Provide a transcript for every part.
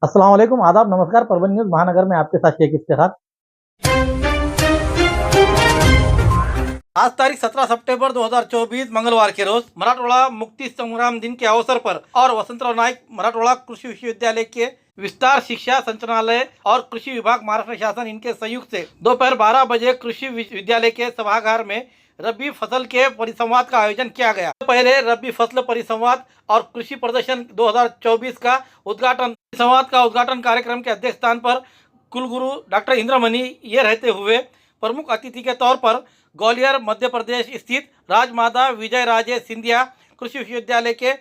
अस्सलाम वालेकुम, आदाब, नमस्कार। परभणी न्यूज़ महानगर में आपके साथ शेख इफ्तिखार। आज तारीख 17 सितंबर 2024 मंगलवार के रोज मराठवाड़ा मुक्ति संग्राम दिन के अवसर पर और वसंतराव नाईक मराठवाड़ा कृषि विश्वविद्यालय के विस्तार शिक्षा संचालनालय और कृषि विभाग महाराष्ट्र शासन इनके संयुक्त से दोपहर 12 बजे कृषि विश्वविद्यालय के सभागार में रबी फसल के परिसंवाद का आयोजन किया गया। पहले रबी फसल परिसंवाद और कृषि प्रदर्शन 2024 का उद्घाटन कार्यक्रम के अध्यक्ष स्थान पर कुलगुरु डॉक्टर इंद्रमणि ये रहते हुए प्रमुख अतिथि के तौर पर ग्वालियर मध्य प्रदेश स्थित राजमाता विजय राजे सिंधिया कृषि विश्वविद्यालय के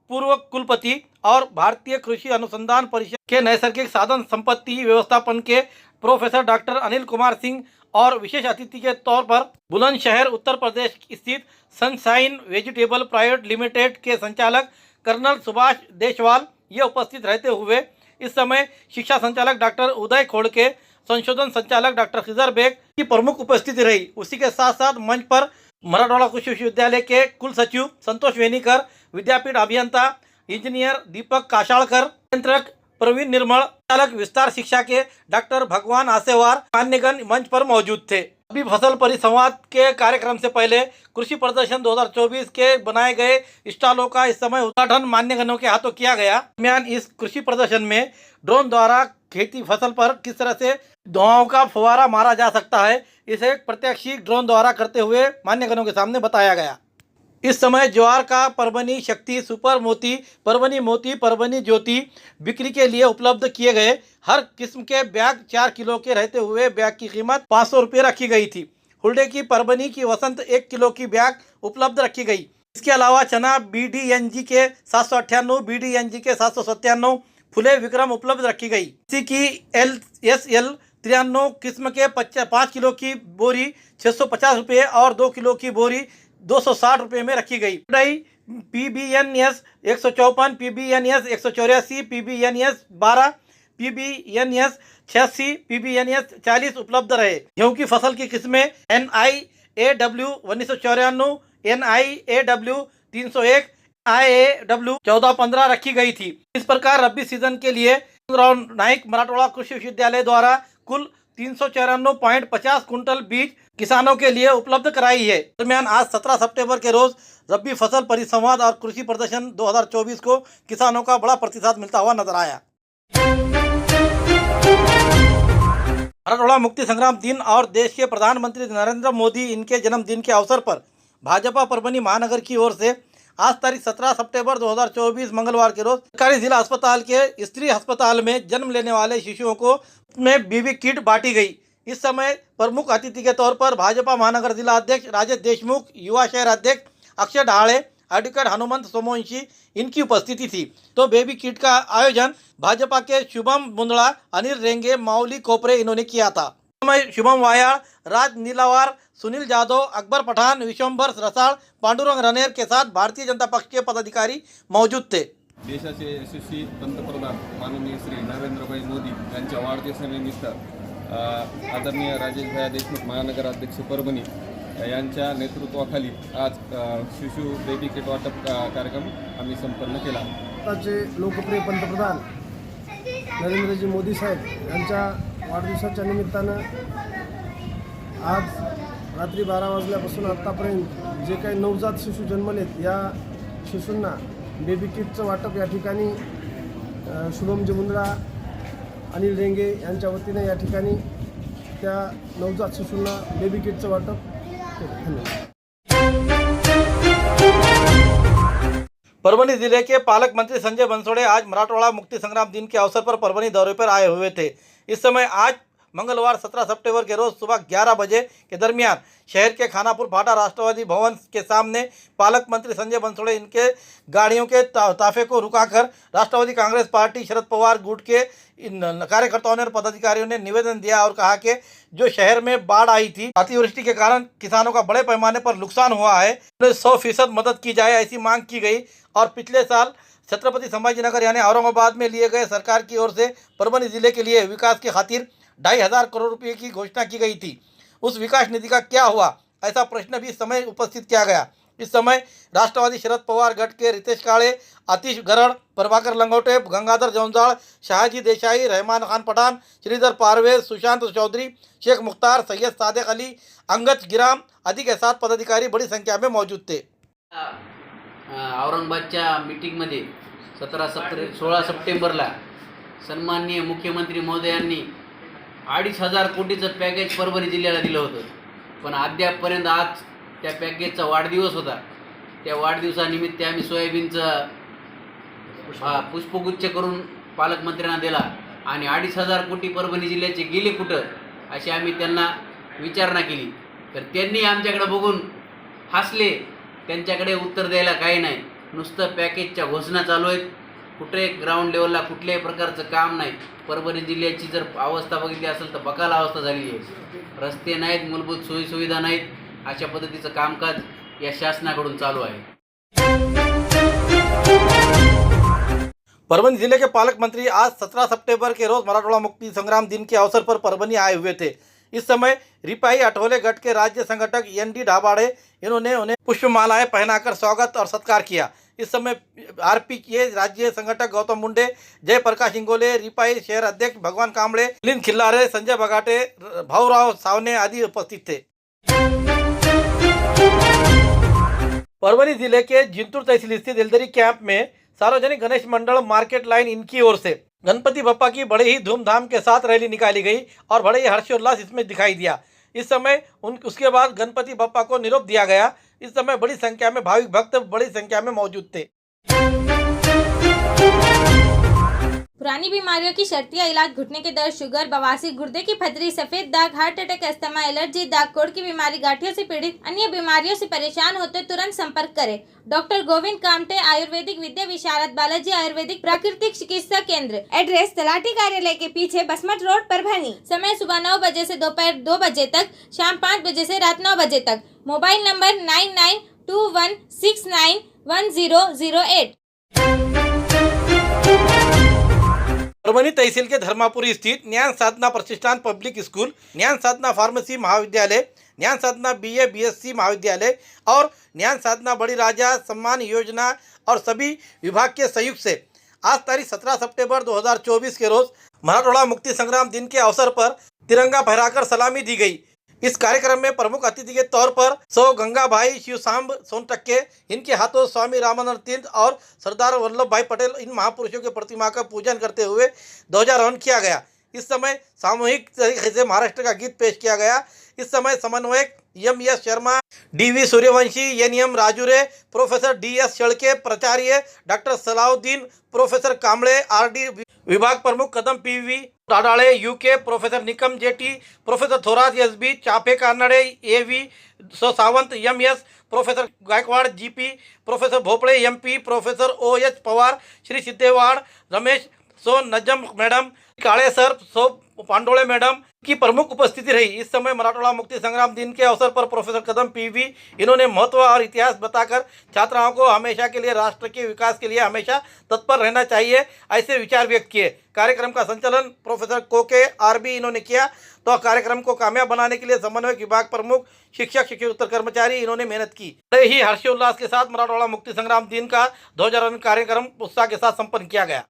पूर्व कुलपति और भारतीय कृषि अनुसंधान परिषद के नैसर्गिक साधन संपत्ति व्यवस्थापन के प्रोफेसर डॉक्टर अनिल कुमार सिंह और विशेष अतिथि के तौर पर बुलंदशहर उत्तर प्रदेश स्थित सनशाइन वेजिटेबल प्राइवेट लिमिटेड के संचालक कर्नल सुभाष देशवाल ये उपस्थित रहते हुए इस समय शिक्षा संचालक डॉक्टर उदय खोड़के, संशोधन संचालक डॉक्टर खिजर बेग की प्रमुख उपस्थिति रही। उसी के साथ साथ मंच पर मराठवाड़ा कृषि विश्वविद्यालय के कुल सचिव संतोष वेनीकर, विद्यापीठ अभियंता इंजीनियर दीपक काशाळकर, नियंत्रक प्रवीण निर्मल, चालक विस्तार शिक्षा के डॉक्टर भगवान आसेवार, मान्यगण मंच पर मौजूद थे। रबी फसल परिसंवाद के कार्यक्रम से पहले कृषि प्रदर्शन 2024 के बनाए गए स्टॉलों का इस समय उद्घाटन मान्यगणों के हाथों किया गया। दरमियान इस कृषि प्रदर्शन में ड्रोन द्वारा खेती फसल पर किस तरह से दवाओं का फुवारा मारा जा सकता है, इसे प्रत्यक्षी ड्रोन द्वारा करते हुए मान्यगणों के सामने बताया गया। इस समय ज्वार का परभनी शक्ति, सुपर मोती, परभनी ज्योति बिक्री के लिए उपलब्ध किए गए। हर किस्म के बैग 4 किलो के रहते हुए बैग की कीमत 500 रुपये रखी गई थी। हुल्डे की परभनी की वसंत 1 किलो की बैग उपलब्ध रखी गई। इसके अलावा चना BDNG के 798, BDNG के 797, फुले विक्रम उपलब्ध रखी गई। इसी की LSL 93 किस्म के 5 किलो की बोरी 650 रुपये और 2 किलो की बोरी 260 रुपये में रखी गई। PBNS 154, PBNS 184, PBNS 12, PBNS 86, PBNS 40 उपलब्ध रहे। गेहूं की फसल की किस्में NIAW 1994, NIAW 301, IAW 1415 रखी गई थी। इस प्रकार रबी सीजन के लिए वसंतराव नाईक मराठवाड़ा कृषि विश्वविद्यालय द्वारा कुल 394.50 कुंटल बीज किसानों के लिए उपलब्ध कराई है। दरमियान आज 17 सितंबर के रोज रबी फसल परिसंवाद और कृषि प्रदर्शन 2024 को किसानों का बड़ा प्रतिसाद मिलता हुआ नजर आया। मराठवाड़ा मुक्ति संग्राम दिन और देश के प्रधानमंत्री नरेंद्र मोदी इनके जन्मदिन के अवसर पर भाजपा परभनी महानगर की ओर से आज तारीख 17 सितंबर 2024 मंगलवार के रोज सरकारी जिला अस्पताल के स्त्री अस्पताल में जन्म लेने वाले शिशुओं को में बीबी किट बांटी गई। इस समय प्रमुख अतिथि के तौर पर भाजपा महानगर जिला अध्यक्ष राजेश देशमुख, युवा शहर अध्यक्ष अक्षय ढाले, एडवोकेट हनुमंत सोमवंशी इनकी उपस्थिति थी। तो बेबी किट का आयोजन भाजपा के शुभम बुंदड़ा, अनिल रेंगे, माउली कोपरे इन्होंने किया था। शुभम वायाळ, राज नीलावार, सुनील जाधव, अकबर पठान, विश्वंभर रसाळ, पांडुरंग रनेर के साथ भारतीय जनता पक्ष के पदाधिकारी मौजूद थे। देशाचे यशस्वी पंतप्रधान माननीय श्री नरेंद्रभाई मोदी यांच्या वाढदिवसानिमित्त आदरणीय राजेश भाई देशमुख महानगर अध्यक्ष परभणी यांच्या नेतृत्वाखाली आज शिशु बेबी किट वाटप कार्यक्रम आम्ही संपन्न केला। आताचे लोकप्रिय पंतप्रधान नरेंद्रजी मोदी साहेब यांच्या वाढदिवसाच्या निमित्तानं आज रात्री 12 वाजल्यापासून आत्तापर्यंत जे काही नवजात शिशु जन्मलेत या शिशूंना बेबी किटचं वाटप या ठिकाणी शुभमजी मुंद्रा, अनिल रेंगे यांच्या वतीने या ठिकाणी त्या नवजात शिशूंना बेबी किटचं वाटप केलं। धन्यवाद। परभनी जिले के पालक मंत्री संजय बनसोड़े आज मराठवाड़ा मुक्ति संग्राम दिन के अवसर पर परभनी दौरे पर आए हुए थे। इस समय आज मंगलवार 17 सितंबर के रोज सुबह 11 बजे के दरमियान शहर के खानापुर फाटा राष्ट्रवादी भवन के सामने पालक मंत्री संजय बनसोड़े इनके गाड़ियों के ताफे को रुकाकर राष्ट्रवादी कांग्रेस पार्टी शरद पवार गुट के कार्यकर्ताओं और पदाधिकारियों ने निवेदन दिया और कहा कि जो शहर में बाढ़ आई थी, अतिवृष्टि के कारण किसानों का बड़े पैमाने पर नुकसान हुआ है, 100% मदद की जाए ऐसी मांग की गई। और पिछले साल छत्रपति संभाजीनगर यानी औरंगाबाद में लिए गए सरकार की ओर से परभनी जिले के लिए विकास की खातिर 2,500 करोड़ रुपये की घोषणा की गई थी। उस विकास निधि का क्या हुआ, ऐसा प्रश्न भी इस समय उपस्थित किया गया। इस समय राष्ट्रवादी शरद पवार गट के रितेश काळे, आतिश गरड़, प्रभाकर लंगोटे, गंगाधर जौनजाड़, शाहजी देसाई, रहमान खान पठान, श्रीधर पारवेज, सुशांत चौधरी, शेख मुख्तार, सैयद सादेक अली, अंगद गिराम आदि के साथ पदाधिकारी बड़ी संख्या में मौजूद थे। औरंगाबादच्या मीटिंगमध्ये 16 सप्टेंबरला सन्माननीय मुख्यमंत्री महोदयांनी 2,500 कोटीचं पॅकेज परभणी जिल्ह्याला दिलं होतं, पण अद्यापपर्यंत आज त्या पॅकेजचा वाढदिवस होता। त्या वाढदिवसानिमित्त आम्ही सोयाबीनचं पुष्पगुच्छ करून पालकमंत्र्यांना दिला आणि 2,500 कोटी परभणी जिल्ह्याचे गेले कुठं अशी आम्ही त्यांना विचारणा केली, तर त्यांनी आमच्याकडे बघून हसले। त्यांच्याकडे उत्तर द्यायला काही नाही, नुसतं पॅकेजच्या घोषणा चालू आहेत, कुठे ग्राउंड लेवलला कुठल्याही प्रकारचं काम नाही। परभणी जिल्ह्याची जर अवस्था बघितली असेल तर बकाल अवस्था झालेली आहे, रस्ते नाहीत, मूलभूत सोयीसुविधा नाहीत, अशा पद्धतीचं कामकाज या शासनाकडून चालू आहे। परभनी जिले के पालक मंत्री आज 17 सितंबर के रोज मराठवाड़ा मुक्ति संग्राम दिन के अवसर पर परभनी आए हुए थे। इस समय रिपाई अठोले गट के राज्य संगठक ND ढाबाड़े इन्होंने उन्हें पुष्पमालाएं पहनाकर स्वागत और सत्कार किया। इस समय आरपी के राज्य संगठक गौतम मुंडे, जयप्रकाश इंगोले, रिपाई शहर अध्यक्ष भगवान कांबळे, मिलिंद खिल्लारे, संजय बगाटे, भाऊराव सावने आदि उपस्थित थे। परभनी जिले के जिंतूर तहसील स्थित एलदरी कैंप में सार्वजनिक गणेश मंडल मार्केट लाइन इनकी ओर से गणपति बप्पा की बड़े ही धूमधाम के साथ रैली निकाली गई और बड़े ही हर्षोल्लास इसमें दिखाई दिया। इस समय उसके बाद गणपति बप्पा को निरोप दिया गया। इस समय बड़ी संख्या में भाविक भक्त बड़ी संख्या में मौजूद थे। पुरानी बीमारियों की शर्तिया इलाज, घुटने के दर्द, शुगर, बवासीर, गुर्दे की पथरी, सफेद दाग, हार्ट अटैक, अस्थमा, एलर्जी, दाग, कोड़ की बीमारी, गांठियों से पीड़ित, अन्य बीमारियों से परेशान होते तुरंत संपर्क करें। डॉक्टर गोविंद कामटे, आयुर्वेदिक विद्या विशारद, बालाजी आयुर्वेदिक प्राकृतिक चिकित्सा केंद्र। एड्रेस तलाठी कार्यालय के पीछे, बसमत रोड, परभनी। समय सुबह 9 बजे से दोपहर 2 बजे तक, शाम 5 बजे से रात 9 बजे तक। Mobile number 9921691008। परभनी तहसील के धर्मापुरी स्थित ज्ञान साधना प्रतिष्ठान पब्लिक स्कूल, ज्ञान साधना फार्मेसी महाविद्यालय, ज्ञान साधना BA BSc महाविद्यालय और ज्ञान साधना बड़ी राजा सम्मान योजना और सभी विभाग के सहयोग से आज तारीख 17 सितंबर 2024 के रोज मराठवाड़ा मुक्ति संग्राम दिन के अवसर पर तिरंगा फहराकर सलामी दी गई। इस कार्यक्रम में प्रमुख अतिथि के तौर पर सौ गंगा भाई शिवसांब सोनटक्के, इनके हाथों स्वामी रामानंद तीर्थ और सरदार वल्लभ भाई पटेल इन महापुरुषों के प्रतिमा का पूजन करते हुए ध्वजारोहण किया गया। इस समय सामूहिक तरीके से महाराष्ट्र का गीत पेश किया गया। इस समय समन्वयक MS Sharma, DV Suryavanshi, NM Rajure, professor DS Shelke, प्राचार्य doctor Salauddin, professor Kamble, RD विभाग प्रमुख Kadam PV Dadale, UK, professor Nikam JT, professor Thorat SB, Chafe Kanade AV, Sawant MS, professor Gaikwad GP, professor Bhople MP, professor OH Pawar, Shri Siddhewad Ramesh, सो नजम मैडम, काळे सर, सो पांडोळे मैडम की प्रमुख उपस्थिति रही। इस समय मराठवाड़ा मुक्ति संग्राम दिन के अवसर पर प्रोफेसर कदम PV इन्होंने महत्व और इतिहास बताकर छात्राओं को हमेशा के लिए राष्ट्र के विकास के लिए हमेशा तत्पर रहना चाहिए, ऐसे विचार व्यक्त किए। कार्यक्रम का संचालन प्रोफेसर कोके RB इन्होंने किया, तो कार्यक्रम को कामयाब बनाने के लिए समन्वयक विभाग प्रमुख, शिक्षक, शिक्षकोत्तर कर्मचारी इन्होंने मेहनत की। बड़े ही हर्षोल्लास के साथ मराठवाड़ा मुक्ति संग्राम दिन का ध्वजारोहण कार्यक्रम उत्साह के साथ संपन्न किया गया।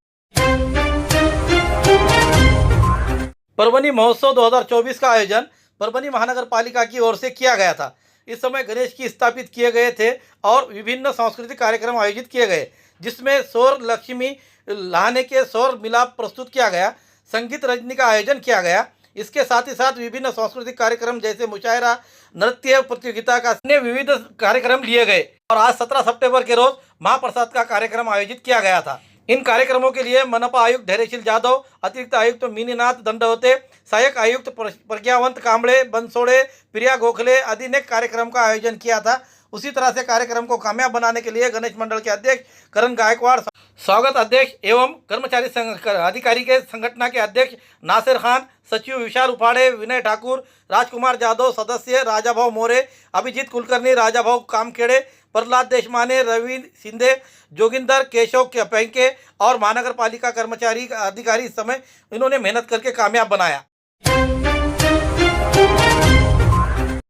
परभनी महोत्सव 2024 का आयोजन परभनी महानगर पालिका की ओर से किया गया था। इस समय गणेश की स्थापित किए गए थे और विभिन्न सांस्कृतिक कार्यक्रम आयोजित किए गए, जिसमें सौर लक्ष्मी लहाने के सौर मिलाप प्रस्तुत किया गया, संगीत रजनी का आयोजन किया गया। इसके साथ ही साथ विभिन्न सांस्कृतिक कार्यक्रम जैसे मुशायरा, नृत्य प्रतियोगिता का अन्य विविध कार्यक्रम लिए गए और आज 17 सितंबर के रोज महाप्रसाद का कार्यक्रम आयोजित किया गया था। इन कार्यक्रमों के लिए मनपा आयुक्त धैर्यशील जाधव, अतिरिक्त आयुक्त मिनीनाथ दंडवते, सहायक आयुक्त प्रज्ञावंत कांबळे, बंसोड़े, प्रिया गोखले आदि ने कार्यक्रम का आयोजन किया था। उसी तरह से कार्यक्रम को कामयाब बनाने के लिए गणेश मंडल के अध्यक्ष करण गायकवाड़, स्वागत अध्यक्ष एवं कर्मचारी अधिकारी के संगठन के अध्यक्ष नासिर खान, सचिव विशाल उपाड़े, विनय ठाकुर, राजकुमार जाधव, सदस्य राजाभाऊ मोरे, अभिजीत कुलकर्णी, राजाभाऊ कामखेड़े, प्रहलाद देशमाने, रवि सिंधे, जोगिंदर केशव पैंके और महानगर पालिका कर्मचारी अधिकारी इस समय इन्होंने मेहनत करके कामयाब बनाया।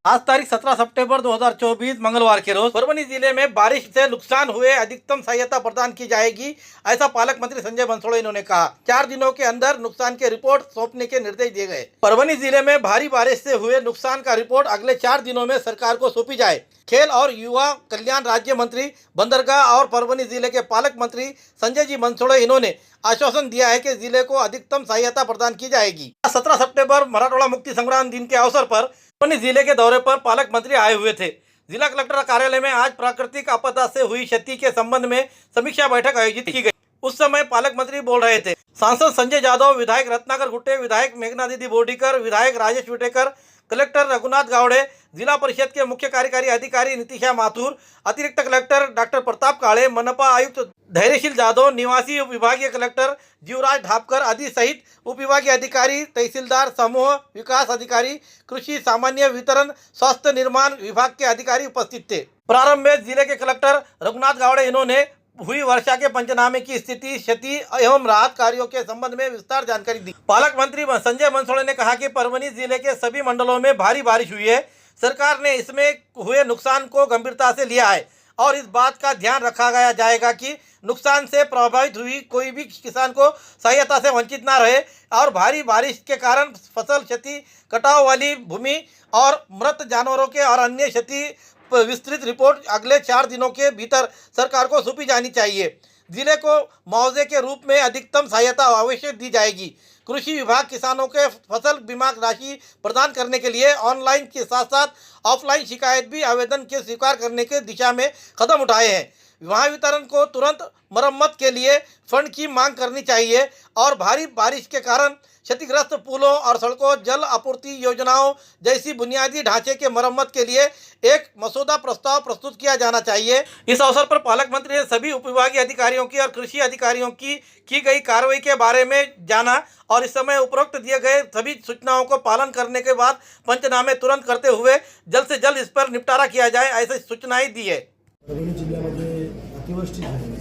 आज तारीख 17 सितंबर 2024 मंगलवार के रोज परभनी जिले में बारिश से नुकसान हुए अधिकतम सहायता प्रदान की जाएगी, ऐसा पालक मंत्री संजय बनसोड़े इन्होंने कहा। 4 दिनों के अंदर नुकसान के रिपोर्ट सौंपने के निर्देश दिए गए। परभनी जिले में भारी बारिश से हुए नुकसान का रिपोर्ट अगले 4 दिनों में सरकार को सौंपी जाए। खेल और युवा कल्याण राज्य मंत्री, बंदरगाह और परभनी जिले के पालक मंत्री संजय जी बनसोड़े इन्होंने आश्वासन दिया है कि जिले को अधिकतम सहायता प्रदान की जाएगी। 17 सितंबर मराठवाड़ा मुक्ति संग्राम दिन के अवसर पर परभनी जिले के दौरे पर पालक मंत्री आए हुए थे। जिला कलेक्टर कार्यालय में आज प्राकृतिक आपदा से हुई क्षति के संबंध में समीक्षा बैठक आयोजित की गई। उस समय पालक मंत्री बोल रहे थे। सांसद संजय यादव, विधायक रत्नाकर गुट्टे, विधायक मेघना दीदी बोर्डीकर, विधायक राजेश विटेकर, कलेक्टर रघुनाथ गावड़े, जिला परिषद के मुख्य कार्यकारी अधिकारी नितिशा माथुर, अतिरिक्त कलेक्टर डॉक्टर प्रताप काळे, मनपा आयुक्त धैर्यशील जाधव, निवासी विभागीय कलेक्टर जीवराज ढापकर आदि सहित उपविभागीय अधिकारी, तहसीलदार, समूह विकास अधिकारी, कृषि, सामान्य वितरण, स्वास्थ्य निर्माण विभाग के अधिकारी उपस्थित थे। प्रारंभ में जिले के कलेक्टर रघुनाथ गावड़े इन्होंने हुई वर्षा के पंचनामे की स्थिति, क्षति एवं राहत कार्यों के संबंध में विस्तार जानकारी दी। पालक मंत्री संजय बनसोड़े ने कहा कि परभनी जिले के सभी मंडलों में भारी बारिश हुई है। सरकार ने इसमें हुए नुकसान को गंभीरता से लिया है और इस बात का ध्यान रखा जाएगा कि नुकसान से प्रभावित हुई कोई भी किसान को सहायता से वंचित ना रहे और भारी बारिश के कारण फसल क्षति, कटाव वाली भूमि और मृत जानवरों के और अन्य क्षति विस्तृत रिपोर्ट अगले 4 दिनों के भीतर सरकार को सौंपी जानी चाहिए। जिले को मुआवजे के रूप में अधिकतम सहायता अवश्य दी जाएगी। कृषि विभाग किसानों के फसल बीमा राशि प्रदान करने के लिए ऑनलाइन के साथ साथ ऑफलाइन शिकायत भी आवेदन के स्वीकार करने के दिशा में कदम उठाए हैं। महावितरण को तुरंत मरम्मत के लिए फंड की मांग करनी चाहिए और भारी बारिश के कारण क्षतिग्रस्त पुलों और सड़कों, जल आपूर्ति योजनाओं जैसी बुनियादी ढांचे के मरम्मत के लिए एक मसौदा प्रस्ताव प्रस्तुत किया जाना चाहिए। इस अवसर पर पालक मंत्री ने सभी उपविभागीय अधिकारियों की और कृषि अधिकारियों की गई कार्रवाई के बारे में जाना और इस समय उपरोक्त दिए गए सभी सूचनाओं को पालन करने के बाद पंचनामे तुरंत करते हुए जल्द से जल्द इस पर निपटारा किया जाए, ऐसी सूचनाएं दी है। परभणी जिल्ह्यामध्ये अतिवृष्टी झाली,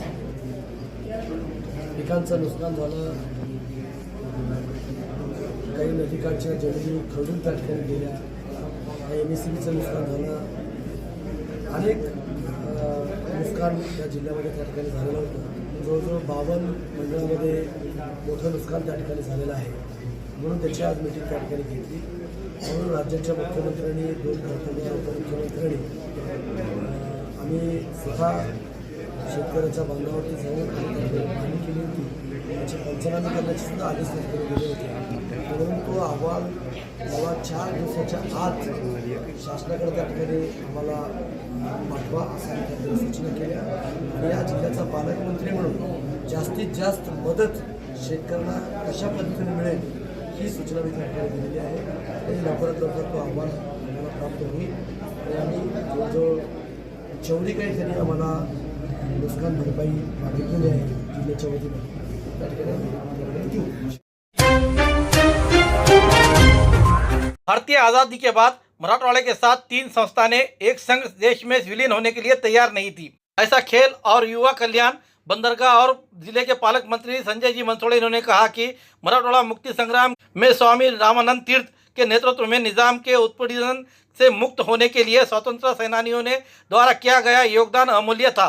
पिकांचं नुकसान झालं, काही नदीकाठच्या जमिनी खडून त्या ठिकाणी गेल्या, MSCBचं नुकसान झालं, अनेक नुकसान त्या जिल्ह्यामध्ये त्या ठिकाणी झालेलं होतं। जवळजवळ 52 मंडळामध्ये मोठं नुकसान त्या ठिकाणी झालेलं आहे। म्हणून त्याची आज मीटिंग त्या ठिकाणी घेतली। म्हणून राज्याच्या मुख्यमंत्र्यांनी, 2 खासदार उपमुख्यमंत्र्यांनी आम्ही स्वतः शेतकऱ्याच्या बांधावरती जाऊन पाहणी केली होती, त्याचे पंचनामे करण्याचे सुद्धा आदेश सरकारने दिले होते। म्हणून तो अहवाल मला 4 दिवसाच्या आत शासनाकडे त्या ठिकाणी आम्हाला पाठवा असं त्यांनी सूचना केल्या आणि या जिल्ह्याचा पालकमंत्री म्हणून जास्तीत जास्त मदत शेतकऱ्यांना कशा पद्धतीने मिळेल ही सूचना मी त्या ठिकाणी दिलेली आहे आणि लवकरात लवकर तो अहवाल आम्हाला प्राप्त होईल आणि आम्ही जवळजवळ जेवढी काही त्यांनी आम्हाला नुकसान भरपाई मागितलेली आहे जिल्ह्याच्या वतीने त्या ठिकाणी देऊ। भारतीय आज़ादी के बाद मराठवाड़े के साथ 3 संस्थानें एक संघ देश में विलीन होने के लिए तैयार नहीं थी, ऐसा खेल और युवा कल्याण, बंदरगाह और जिले के पालक मंत्री संजय जी बनसोड़े इन्होंने कहा कि मराठवाड़ा मुक्ति संग्राम में स्वामी रामानंद तीर्थ के नेतृत्व में निजाम के उत्पीड़न से मुक्त होने के लिए स्वतंत्र सेनानियों ने द्वारा किया गया योगदान अमूल्य था।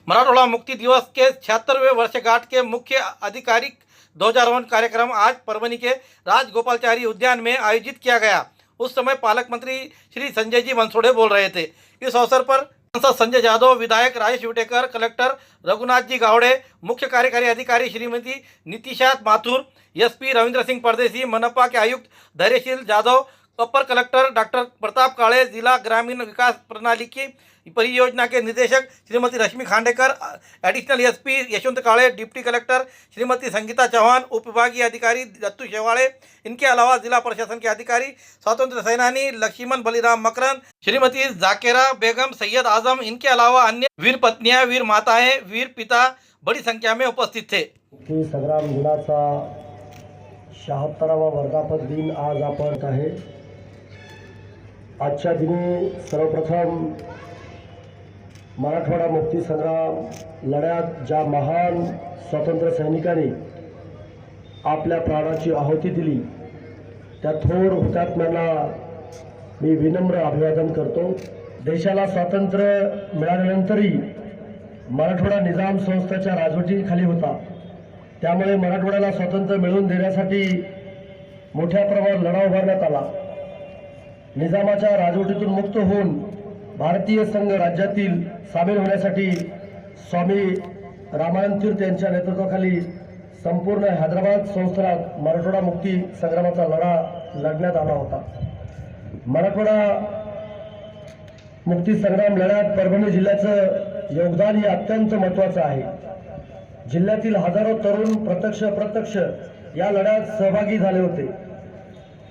मराठवाड़ा मुक्ति दिवस के 76वें वर्षगांठ के मुख्य आधिकारिक 2001 कार्यक्रम आज परभनी के राजगोपालचारी उद्यान में आयोजित किया गया। उस समय पालक मंत्री श्री संजय जी बनसोड़े बोल रहे थे। इस अवसर पर सांसद संजय यादव, विधायक राजेश विटेकर, कलेक्टर रघुनाथ जी गावड़े, मुख्य कार्यकारी अधिकारी श्रीमती नितिशा माथुर, SP रविंद्र सिंह परदेसी, मनपा के आयुक्त धैर्यशील जाधव, अपर कलेक्टर डॉक्टर प्रताप काळे, जिला ग्रामीण विकास प्रणाली की परियोजना के निदेशक श्रीमती रश्मि खांडेकर, एडिशनल SP यशवंत काळे, डिप्टी कलेक्टर श्रीमती संगीता चौहान, उप विभागीय अधिकारी दत्तू शेवाड़े, इनके अलावा जिला प्रशासन के अधिकारी, स्वतंत्र सेनानी लक्ष्मण बलिराम मकरन, श्रीमती जाकेरा बेगम, सैयद आजम, इनके अलावा अन्य वीर पत्नियां, वीर माताएं, वीर पिता बड़ी संख्या में उपस्थित थे। मुक्ती संग्राम दिनाचा 76वा वर्धापन दिन आज आपण आहे। आजच्या दिनी सर्वप्रथम मराठवाडा मुक्ती संग्राम लढ्यात ज्या महान स्वातंत्र्य सैनिकांनी आपल्या प्राणाची आहुती दिली त्या थोर हुतात्म्यांना मी विनम्र अभिवादन करतो. देशाला स्वातंत्र्य मिळाल्यानंतरही मराठवाडा निजाम संस्थाच्या राजवटीखाली होता. त्यामुळे मराठवाड्याला स्वातंत्र्य मिळवून देण्यासाठी मोठ्या प्रमाणावर लढा उभारण्यात आला. निजामाच्या राजवटीतून मुक्त होऊन भारतीय संघ राज्यातील सामील होण्यासाठी स्वामी रामानंद तीर्थ यांच्या नेतृत्वाखाली संपूर्ण हैदराबाद संस्थानात मराठवाडा मुक्ती संग्रामाचा लढा लढण्यात आला होता. मराठवाडा मुक्ती संग्राम लढ्यात परभणी जिल्ह्याचं योगदान हे अत्यंत महत्त्वाचं आहे. जिल्ह्यातील हजारो तरुण प्रत्यक्ष या लढ्यात सहभागी झाले होते.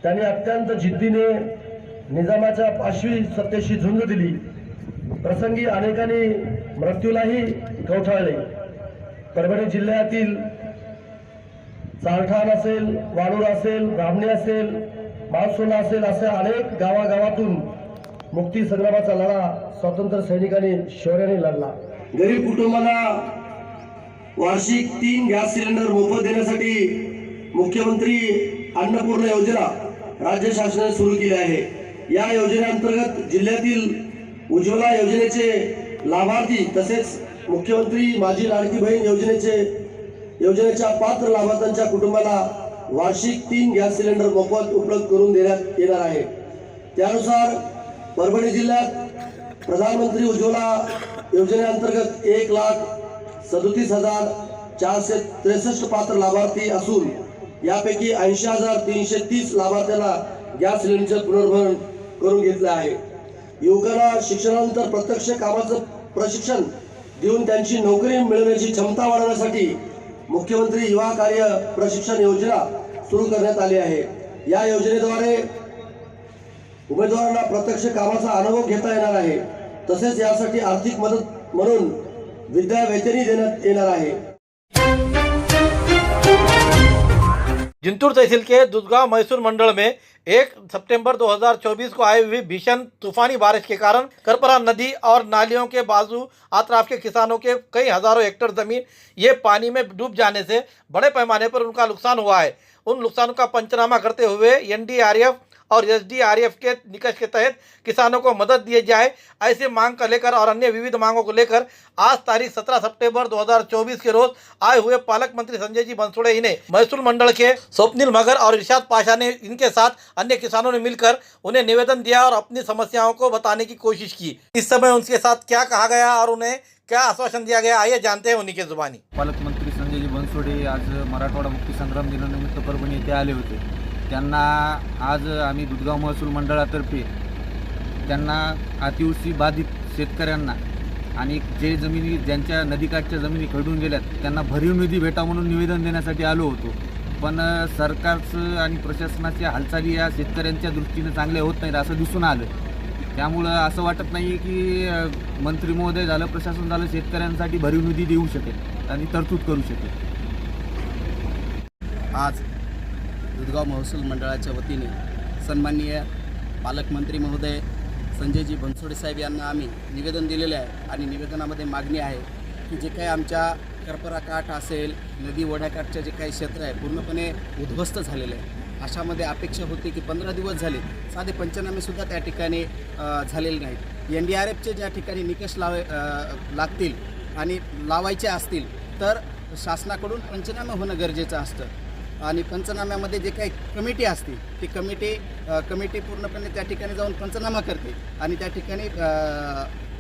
त्यांनी अत्यंत जिद्दीने निजामाच्या पाशवी सत्तेशी झुंज दिली. प्रसंगी अनेकांनी मृत्यूलाही कवठाळले. परभणी जिल्ह्यातील चारठाण असेल, वाळूर असेल, ब्राह्मणी असेल, माळसोना असेल, अशा अनेक गावागावातून मुक्ती संग्रामाचा लढा स्वातंत्र्य सैनिकांनी शौर्याने लढला. गरीब कुटुंबांना वार्षिक 3 गॅस सिलेंडर मोफत देण्यासाठी मुख्यमंत्री अन्नपूर्णा योजना राज्य शासनाने सुरू केली आहे. या योजनेअंतर्गत जिल्ह्यातील उज्ज्वला योजनेचे लाभार्थी तसेच मुख्यमंत्री माझी लाडकी बहीण योजनेच्या पात्र लाभार्थ्यांच्या कुटुंबाला वार्षिक 3 गॅस सिलेंडर मोफत उपलब्ध करून देण्यात येणार आहे. त्यानुसार परभणी जिल्ह्यात प्रधानमंत्री उज्ज्वला योजनेअंतर्गत 1,37,463 पात्र लाभार्थी असून यापैकी 80,330 लाभार्थ्यांना गॅस सिलेंडरचे पुनर्भरण करून घेतले आहे. युवकांना शिक्षणानंतर प्रत्यक्ष कामाचं प्रशिक्षण देऊन त्यांची नोकरी मिळवण्याची क्षमता वाढवण्यासाठी मुख्यमंत्री युवा कार्य प्रशिक्षण योजना सुरू करण्यात आली आहे. या योजनेद्वारे उमेदवारांना प्रत्यक्ष कामाचा अनुभव घेता येणार आहे. तसेच यासाठी आर्थिक मदत म्हणून विद्यावेतनही देण्यात येणार आहे. जिंतूर तहसील के दुधगांव मैसूर मंडल में 1 सितंबर 2024 को आई हुई भीषण तूफानी बारिश के कारण करपरा नदी और नालियों के बाजू अतराफ के किसानों के कई हजारों हेक्टेयर जमीन ये पानी में डूब जाने से बड़े पैमाने पर उनका नुकसान हुआ है. उन नुकसानों का पंचनामा करते हुए NDRF और SDRF के निकष के तहत किसानों को मदद दी जाए, ऐसे मांग को लेकर और अन्य विविध मांगों को लेकर आज तारीख 17 सितंबर 2024 के रोज आए हुए पालक मंत्री संजय जी बनसोड़े इन्हें मैसूर मंडल के स्वप्निल मगर और इरशाद पाशा ने इनके साथ अन्य किसानों ने मिलकर उन्हें निवेदन दिया और अपनी समस्याओं को बताने की कोशिश की. इस समय उनके साथ क्या कहा गया और उन्हें क्या आश्वासन दिया गया, आइए जानते हैं उन्हीं की जुबानी. पालक मंत्री संजय जी बनसोडे आज मराठवाडा मुक्ती संग्राम दिनानिमित्त परभणी येथे आले होते. त्यांना आज आम्ही दुधगाव महसूल मंडळातर्फे त्यांना अतिवृष्टी बाधित शेतकऱ्यांना आणि जे जमिनी ज्यांच्या नदीकाठच्या जमिनी खरडून गेल्यात त्यांना भरीव निधी भेटा म्हणून निवेदन देण्यासाठी आलो होतो. पण सरकारचं आणि प्रशासनाच्या हालचाली या शेतकऱ्यांच्या दृष्टीने चांगल्या होत नाहीत असं दिसून आलं. त्यामुळं असं वाटत नाही की मंत्री महोदय झालं, प्रशासन झालं, शेतकऱ्यांसाठी भरीव निधी देऊ शकेल आणि तरतूद करू शकेल. आज दुधगाव महसूल मंडळाच्या वतीने सन्माननीय पालकमंत्री महोदय संजयजी बनसोडे साहेब यांना आम्ही निवेदन दिलेले आहे आणि निवेदनामध्ये मागणी आहे की जे काही आमच्या करपरा काठ असेल, नदी ओढ्याकाठचे जे काही क्षेत्र आहे पूर्णपणे उद्ध्वस्त झालेले आहे. अशामध्ये अपेक्षा होती की 15 दिवस झाले साधे पंचनामेसुद्धा त्या ठिकाणी झालेले नाहीत. NDRFचे ज्या ठिकाणी निकष लागतील आणि लावायचे असतील तर शासनाकडून पंचनामे होणं गरजेचं असतं आणि पंचनाम्यामध्ये जे काही कमिटी असते ती कमिटी पूर्णपणे त्या ठिकाणी जाऊन पंचनामा करते आणि त्या ठिकाणी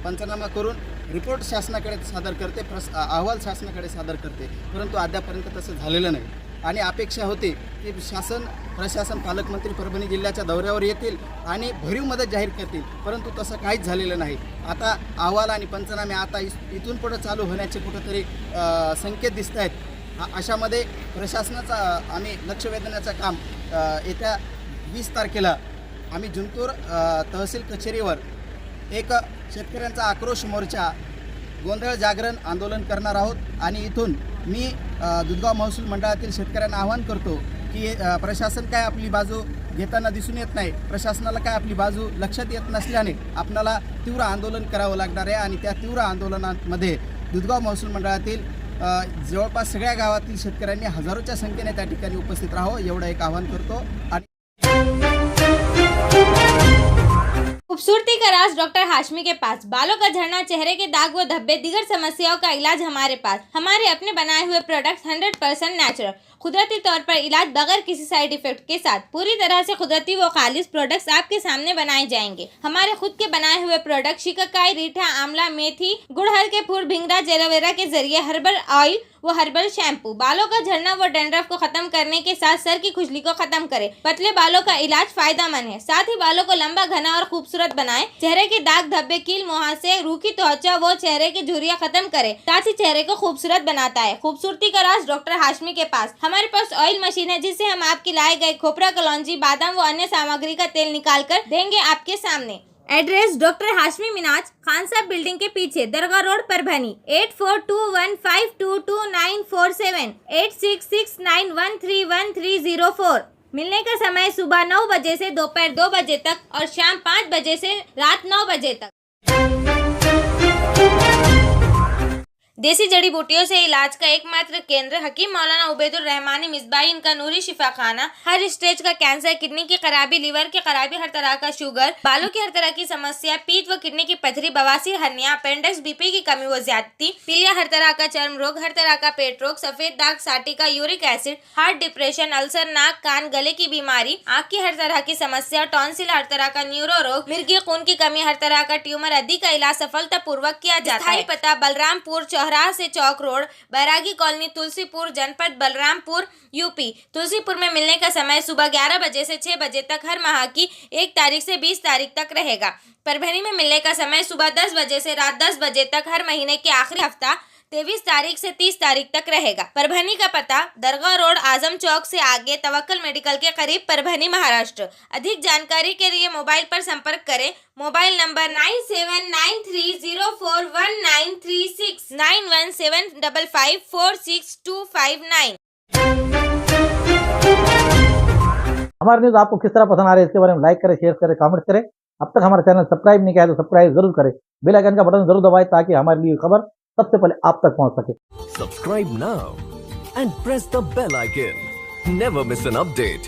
पंचनामा करून रिपोर्ट शासनाकडे सादर करते, अहवाल शासनाकडे सादर करते. परंतु अद्यापर्यंत तसं झालेलं नाही आणि अपेक्षा होती की प्रशासन पालकमंत्री परभणी जिल्ह्याच्या दौऱ्यावर येतील आणि भरीव मदत जाहीर करतील, परंतु तसं काहीच झालेलं नाही. आता अहवाल आणि पंचनामे आता इथून पुढे चालू होण्याचे कुठंतरी संकेत दिसत आहेत. अशामध्ये प्रशासनाचा आम्ही लक्ष वेधण्याचं काम येत्या 20 तारखेला आम्ही जिंतूर तहसील कचेरीवर एक शेतकऱ्यांचा आक्रोश मोर्चा गोंधळ जागरण आंदोलन करणार आहोत आणि इथून मी दुधगाव महसूल मंडळातील शेतकऱ्यांना आवाहन करतो की प्रशासन काय आपली बाजू घेताना दिसून येत नाही, प्रशासनाला काय आपली बाजू लक्षात येत नसल्याने आपल्याला तीव्र आंदोलन करावं लागणार आहे आणि त्या तीव्र आंदोलनामध्ये दुधगाव महसूल मंडळातील जवळपास सगळ्या गावातील शेतकऱ्यांनी हजारोच्या संख्येने त्या ठिकाणी उपस्थित राहावं एवढं एक आवाहन करतो. आणि खूबसूरती का राज डॉक्टर हाशमी के पास। बालों का झड़ना, चेहरे के दाग व धब्बे, दीगर समस्याओं का इलाज हमारे पास। हमारे अपने बनाए हुए प्रोडक्ट्स 100% नेचुरल, कुदरती तौर पर इलाज बगैर किसी साइड इफेक्ट के साथ पूरी तरह से कुदरती व खालिश प्रोडक्ट्स आपके सामने बनाए जाएंगे। हमारे खुद के बनाए हुए प्रोडक्ट शिकाकाई, रीठा, आंवला, मेथी, गुड़हल के फूल, भिंगरा, एलोवेरा के जरिए हर्बल ऑयल वो हर्बल शैम्पू बालों का झड़ना व डैंड्रफ को खत्म करने के साथ सर की खुजली को खत्म करे। पतले बालों का इलाज फायदेमंद है, साथ ही बालों को लंबा, घना और खूबसूरत बनाए। चेहरे के दाग, धब्बे, कील, मुहासे, रूखी त्वचा वो चेहरे की झुर्रियां खत्म करे, साथ ही चेहरे को खूबसूरत बनाता है। खूबसूरती का राज डॉक्टर हाशमी के पास। हमारे पास ऑयल मशीन है जिससे हम आपकी लाए गए खोपरा, कलौंजी, बादाम व अन्य सामग्री का तेल निकाल कर देंगे आपके सामने। एड्रेस डॉक्टर हाशमी मिनाज, खान साहब बिल्डिंग के पीछे, दरगाह रोड, परभनी। 8421522947 8669131304। मिलने का समय सुबह 9 बजे से दोपहर 2 बजे तक और शाम 5 बजे से रात 9 बजे तक। देसी जड़ी बूटियों से इलाज का एकमात्र केंद्र हकीम मौलाना उबैदुर रहमानी मिसबाही इनका नूरी शिफा खाना। हर स्टेज का कैंसर, किडनी की खराबी, लीवर की खराबी, हर तरह का शुगर, बालों की हर तरह की समस्या, पीत व किडनी की पथरी, बवासीर, हर्निया, अपेंडिक्स, बीपी की कमी व ज्यादती, पीलिया, हर तरह का चर्म रोग, हर तरह का पेट रोग, सफेद दाग, sciatica, uric acid, heart, depression, ulcer, नाक, कान, गले की बीमारी, आँख की हर तरह की समस्या, टॉन्सिल, हर तरह का न्यूरो रोग, मिर्गी खून की कमी, हर तरह का ट्यूमर आदि का इलाज सफलतापूर्वक किया जाता है। पता बलरामपुर चौराहा से चौक रोड, बैरागी कॉलोनी, तुलसीपुर, जनपद बलरामपुर, यूपी। तुलसीपुर में मिलने का समय सुबह 11 बजे से 6 बजे तक हर माह की 1 तारीख से 20 तारीख तक रहेगा। परभनी में मिलने का समय सुबह 10 बजे से रात 10 बजे तक हर महीने के आखिरी हफ्ता 23 तारीख से 30 तारीख तक रहेगा। परभनी का पता दरगाह रोड, आजम चौक से आगे, तवक्कल मेडिकल के करीब, परभनी, महाराष्ट्र। अधिक जानकारी के लिए मोबाइल पर संपर्क करें। Mobile number 9793041936 9175546259। हमारे न्यूज़ आपको किस तरह पसंद आ रहे हैं इसके बारे में लाइक करें, शेयर करें, कमेंट करें। अब तक हमारा चैनल सब्सक्राइब नहीं किया है तो सब्सक्राइब जरूर करें। बेल आइकन का बटन जरूर दबाएं ताकि हमारी ली खबर सबसे पहले आप तक पहुंच सके। Subscribe now and press the bell icon. Never miss an update.